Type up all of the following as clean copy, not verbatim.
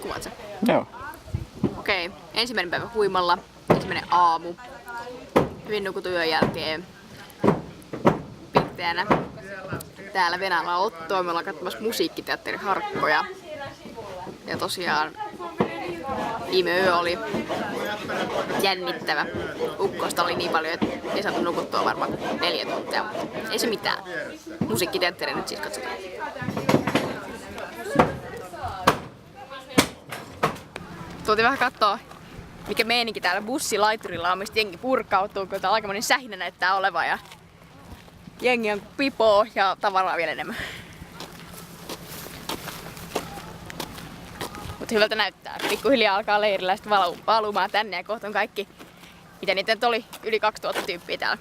Kuvaat sä? Joo. Okei, ensimmäinen päivä huimalla, ensimmäinen aamu. Hyvin nukutun yön jälkeen. Piirteänä. Täällä Venäjällä Ottoa, me ollaan katsomassa musiikkiteatterin Harkkoja. Ja tosiaan viime yö oli jännittävä. Ukkosta oli niin paljon, että ei saatu nukuttua varmaan 4 tuntia. Ei se mitään. Musiikkiteatteri nyt siis katsotaan. Tuotiin vähän kattoo, mikä meininki täällä bussilaiturilla on, mistä jengi purkautuu, kun täällä aikamoinen sähinä näyttää olevan. Ja jengi on pipoo ja tavaraa vielä enemmän. Mutta hyvältä näyttää. Pikkuhiljaa alkaa leiriläiset valumaan tänne ja kohta on kaikki, mitä niitä nyt oli, yli 2000 tyyppiä täällä.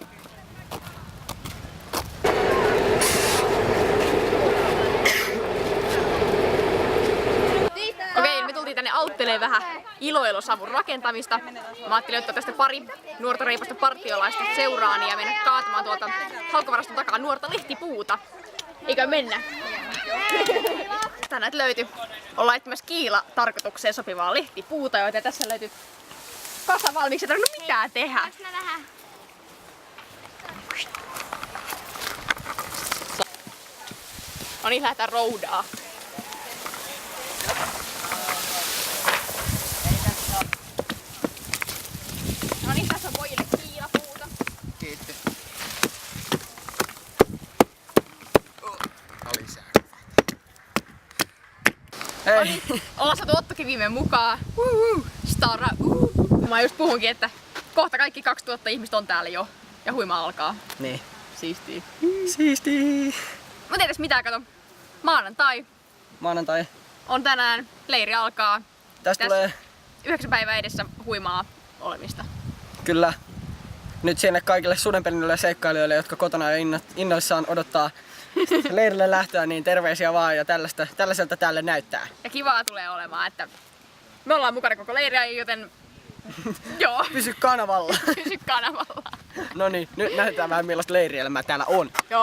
Okei, me tultiin tänne auttelee vähän Iloilosavun rakentamista. Mä ajattelin ottaa tästä pari nuorta reipasta partiolaista seuraani ja mennä kaatamaan tuolta halkovaraston takaa nuorta lehtipuuta. Eikö mennä? Tänään löytyi. Ollaan etsimässä kiila-tarkoitukseen sopivaa lehtipuuta, joita tässä löytyy kasa valmiiksi. Ei tarvinnut mitään tehdä. No niin, lähdetään roudaa. No niin, tässä on pojille kiilapuuta. Kiitti. Hei! Ollaan saatu Ottokin viime mukaan. Stara. Mä just puhunkin, että kohta kaikki 2000 ihmistä on täällä jo. Ja huima alkaa. Niin. Siistii. Siistii! Mut ei tässä mitään, kato. Maanantai. On tänään. Leiri alkaa. Tästä tulee 9 päivää edessä huimaa olemista. kyllä nyt sinne kaikille sudenpelinnille ja seikkailijoille, jotka kotona ja innoissaan odottaa leirille lähtöä, niin terveisiä vaan ja tällaiselta tälle näyttää. Ja kivaa tulee olemaan, että me ollaan mukana koko leiriä, joten joo. Pysy kanavalla. Pysy kanavalla. No niin, nyt näytetään vähän millaista leirielämää täällä on. Joo.